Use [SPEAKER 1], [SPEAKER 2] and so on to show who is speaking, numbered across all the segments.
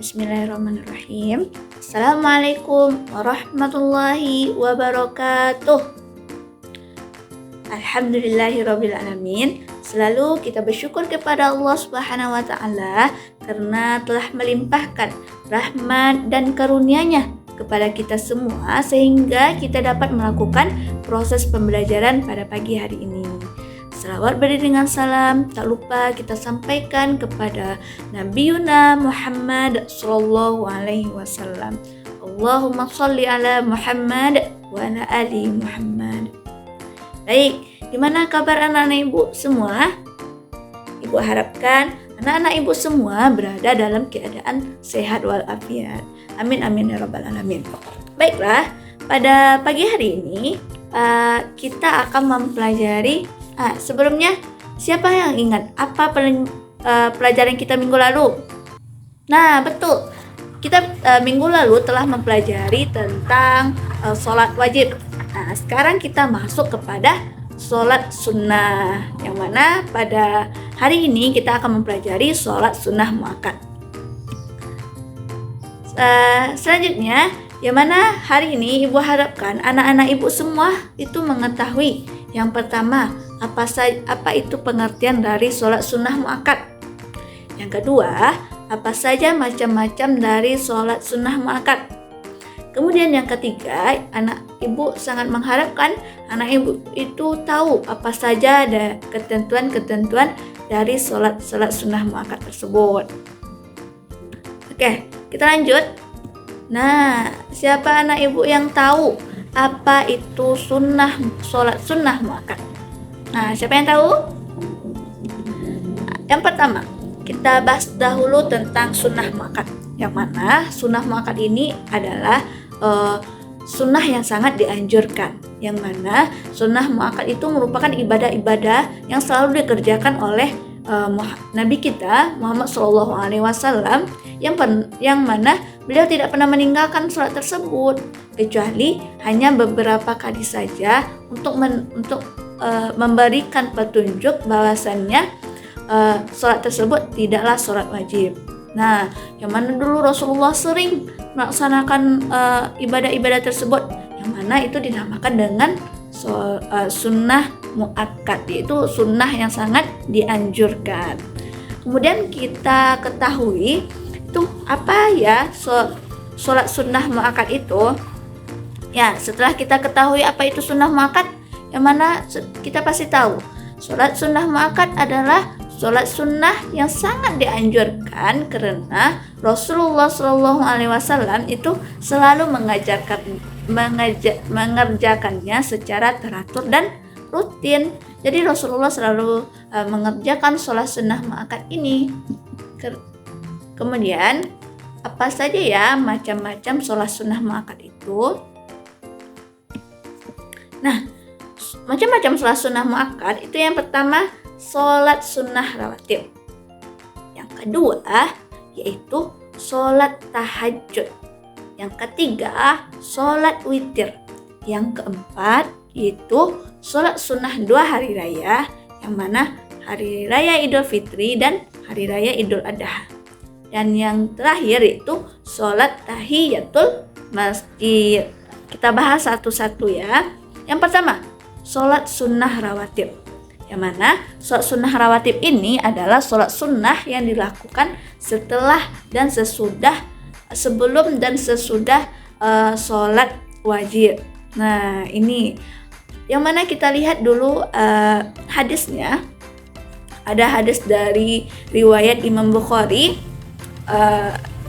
[SPEAKER 1] Bismillahirrahmanirrahim. Assalamualaikum warahmatullahi wabarakatuh. Alhamdulillahirrabbilalamin. Selalu kita bersyukur kepada Allah Subhanahu wa Ta'ala karena telah melimpahkan rahmat dan karunia-Nya kepada kita semua sehingga kita dapat melakukan proses pembelajaran pada pagi hari ini. Salawat beriringan salam tak lupa kita sampaikan kepada Nabi Yuna Muhammad sallallahu alaihi wasallam. Allahumma shalli ala Muhammad wa ala ali Muhammad. Baik, gimana kabar anak-anak ibu semua? Ibu harapkan anak-anak ibu semua berada dalam keadaan sehat walafiat. Amin amin ya rabbal alamin. Baiklah, pada pagi hari ini kita akan mempelajari sebelumnya, siapa yang ingat apa pelajaran kita minggu lalu? Nah, betul. Kita minggu lalu telah mempelajari tentang sholat wajib. Nah, sekarang kita masuk kepada sholat sunnah, yang mana pada hari ini kita akan mempelajari sholat sunnah muakkad. Selanjutnya, yang mana hari ini ibu harapkan anak-anak ibu semua itu mengetahui yang pertama, apa itu pengertian dari sholat sunnah muakkad. Yang kedua, apa saja macam-macam dari sholat sunnah muakkad. Kemudian yang ketiga, anak ibu sangat mengharapkan anak ibu itu tahu apa saja ada ketentuan-ketentuan dari sholat sunnah muakkad tersebut. Oke, kita lanjut. Nah, siapa anak ibu yang tahu apa itu sholat sunnah muakkad? Nah, siapa yang tahu? Yang pertama, kita bahas dahulu tentang sunnah muakkad. Yang mana sunnah muakkad ini adalah sunnah yang sangat dianjurkan. Yang mana sunnah muakkad itu merupakan ibadah-ibadah yang selalu dikerjakan oleh Nabi kita Muhammad SAW yang mana beliau tidak pernah meninggalkan sholat tersebut kecuali hanya beberapa kali saja untuk memberikan petunjuk bahwasannya sholat tersebut tidaklah sholat wajib. Nah, yang mana dulu Rasulullah sering melaksanakan ibadah-ibadah tersebut, yang mana itu dinamakan dengan sunnah muakkad, yaitu sunnah yang sangat dianjurkan. Kemudian kita ketahui itu apa ya sholat sunnah muakkad itu. Ya, setelah kita ketahui apa itu sunnah muakkad, yang mana kita pasti tahu sholat sunnah muakkad adalah sholat sunnah yang sangat dianjurkan karena Rasulullah SAW itu selalu mengerjakannya secara teratur dan rutin. Jadi Rasulullah selalu mengerjakan sholat sunnah muakkad ini. Kemudian apa saja ya macam-macam sholat sunnah muakkad itu? Nah, macam-macam sholat sunnah muakkad itu yang pertama sholat sunnah rawatib. Yang kedua yaitu sholat tahajud. Yang ketiga sholat witir. Yang keempat yaitu sholat sunnah 2 hari raya, yang mana hari raya Idul Fitri dan hari raya Idul Adha. Dan yang terakhir yaitu sholat tahiyatul masjid. Kita bahas satu-satu ya. Yang pertama, sholat sunnah rawatib. Yang mana sholat sunnah rawatib ini adalah sholat sunnah yang dilakukan sebelum dan sesudah sholat wajib. Nah, ini yang mana kita lihat dulu hadisnya. Ada hadis dari riwayat Imam Bukhari.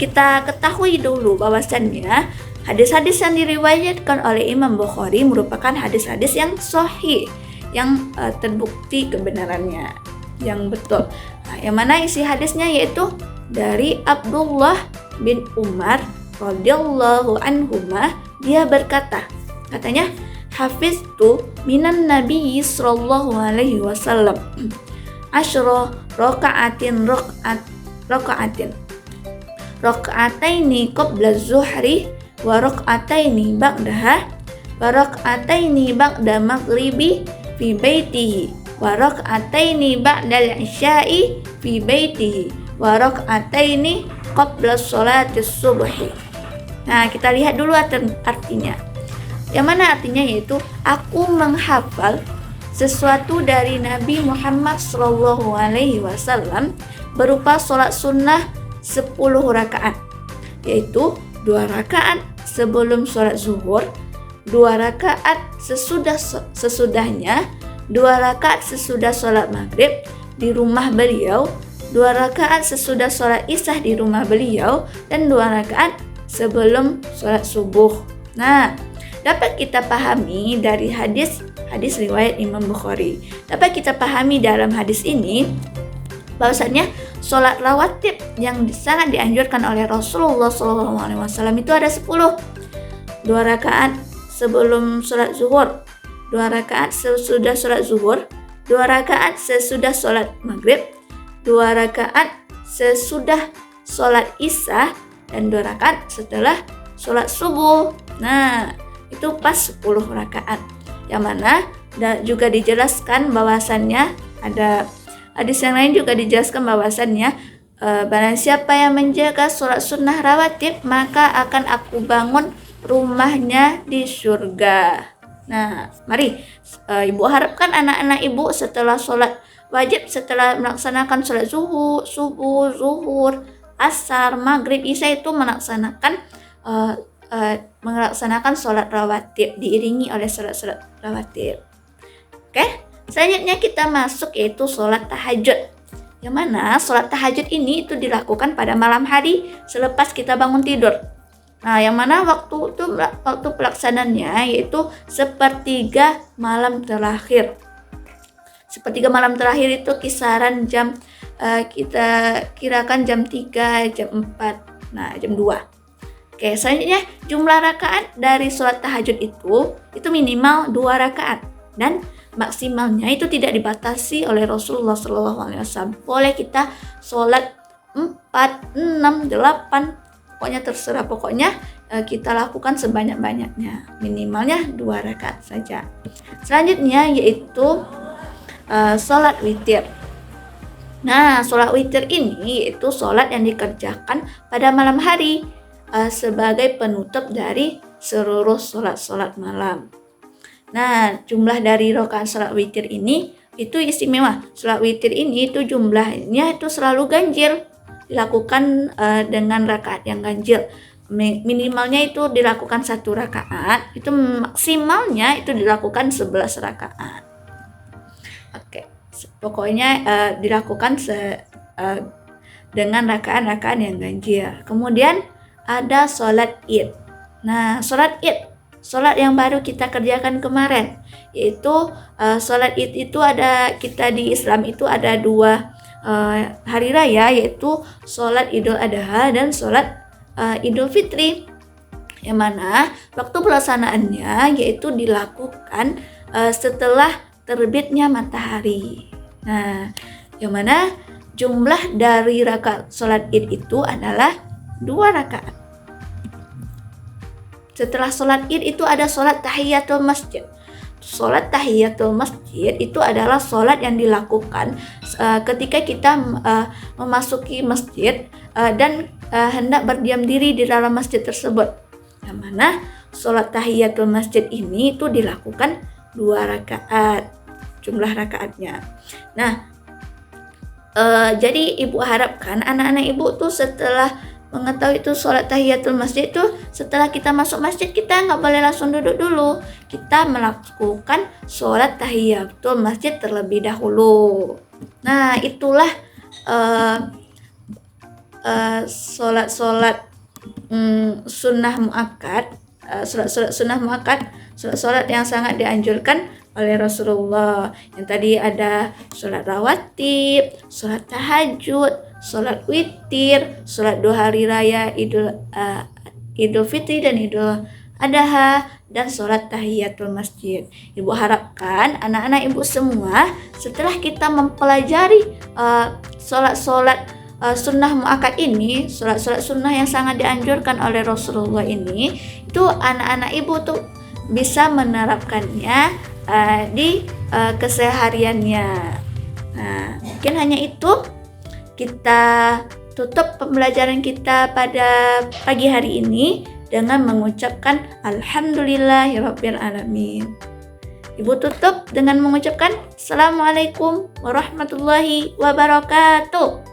[SPEAKER 1] Kita ketahui dulu bahwasannya hadis-hadis yang diriwayatkan oleh Imam Bukhari merupakan hadis-hadis yang sahih, yang terbukti kebenarannya, yang betul. Nah, yang mana isi hadisnya yaitu dari Abdullah bin Umar radhiyallahu anhuma, dia berkata, katanya, hafiztu minan Nabi sallallahu alaihi wasallam asyra raka'ataini qabla zuhri wa raka'ataini ba'daha wa raka'ataini ba'da maghribi fi baitihi wa raka'ataini ba'dal isya'i fi baitihi wa raka'ataini qabla sholatis subhi. Nah, kita lihat dulu artinya. Yang mana artinya yaitu aku menghafal sesuatu dari Nabi Muhammad SAW berupa sholat sunnah 10 rakaat, yaitu 2 rakaat sebelum sholat zuhur, 2 rakaat sesudahnya, 2 rakaat sesudah sholat maghrib di rumah beliau, 2 rakaat sesudah sholat isya di rumah beliau, dan 2 rakaat sebelum sholat subuh. Nah, dapat kita pahami dari hadis riwayat Imam Bukhari. Dapat kita pahami dalam hadis ini bahwasannya sholat rawatib yang sangat dianjurkan oleh Rasulullah SAW itu ada 10. 2 rakaat sebelum sholat zuhur, 2 rakaat sesudah sholat zuhur, 2 rakaat sesudah sholat maghrib, 2 rakaat sesudah sholat isya, dan 2 rakaat setelah sholat subuh. Nah, itu pas 10 rakaat. Yang mana juga dijelaskan bahwasannya ada hadis yang lain juga dijelaskan bahwasannya barang siapa yang menjaga sholat sunnah rawatib maka akan aku bangun rumahnya di surga. Nah, mari ibu harapkan anak-anak ibu setelah sholat wajib, setelah melaksanakan sholat subuh, zuhur, asar, maghrib, isya itu melaksanakan sholat rawatib diiringi oleh sholat rawatib. Oke, selanjutnya kita masuk yaitu sholat tahajud. Yang mana sholat tahajud ini itu dilakukan pada malam hari selepas kita bangun tidur. Nah, yang mana waktu pelaksananya yaitu sepertiga malam terakhir. Sepertiga malam terakhir itu kisaran jam kita kirakan jam 3, jam 4, nah jam 2. Oke, selanjutnya jumlah rakaat dari sholat tahajud itu minimal 2 rakaat dan maksimalnya itu tidak dibatasi oleh Rasulullah SAW. Boleh kita sholat 4, 6, 8, pokoknya terserah. Pokoknya kita lakukan sebanyak-banyaknya. Minimalnya 2 rakaat saja. Selanjutnya yaitu sholat witir. Nah, sholat witir ini yaitu sholat yang dikerjakan pada malam hari sebagai penutup dari seluruh sholat malam. Nah, jumlah dari rakaat sholat witir ini itu istimewa. Sholat witir ini itu jumlahnya itu selalu ganjil, dilakukan dengan rakaat yang ganjil. Minimalnya itu dilakukan 1 rakaat, itu maksimalnya itu dilakukan 11 rakaat. Oke, pokoknya dilakukan dengan rakaat-rakaat yang ganjil. Kemudian ada sholat id. Nah, sholat id, sholat yang baru kita kerjakan kemarin, yaitu sholat id itu ada, kita di Islam itu ada 2 hari raya, yaitu sholat Idul Adha dan sholat Idul Fitri. Yang mana waktu pelaksanaannya yaitu dilakukan setelah terbitnya matahari. Nah, yang mana jumlah dari rakaat sholat id itu adalah 2 rakaat. Setelah sholat id itu ada sholat tahiyatul masjid. Sholat tahiyatul masjid itu adalah sholat yang dilakukan ketika kita memasuki masjid dan hendak berdiam diri di dalam masjid tersebut. Yang mana sholat tahiyatul masjid ini itu dilakukan 2 rakaat jumlah rakaatnya. Nah, jadi ibu harapkan anak-anak ibu tuh setelah mengetahui itu sholat tahiyatul masjid itu, setelah kita masuk masjid kita nggak boleh langsung duduk dulu. Kita melakukan sholat tahiyatul masjid terlebih dahulu. Nah, itulah sholat sunnah muakkad, sholat yang sangat dianjurkan oleh Rasulullah. Yang tadi ada sholat rawatib, sholat tahajud, sholat witir, sholat 2 hari raya Idul Fitri dan Idul Adha, dan sholat tahiyatul masjid. Ibu harapkan anak-anak ibu semua setelah kita mempelajari sholat-sholat sunnah muakkad ini, sholat-sholat sunnah yang sangat dianjurkan oleh Rasulullah ini, itu anak-anak ibu tuh bisa menerapkannya di kesehariannya. Nah, mungkin hanya itu kita tutup pembelajaran kita pada pagi hari ini dengan mengucapkan Alhamdulillahirabbil alamin. Ibu tutup dengan mengucapkan Assalamualaikum warahmatullahi wabarakatuh.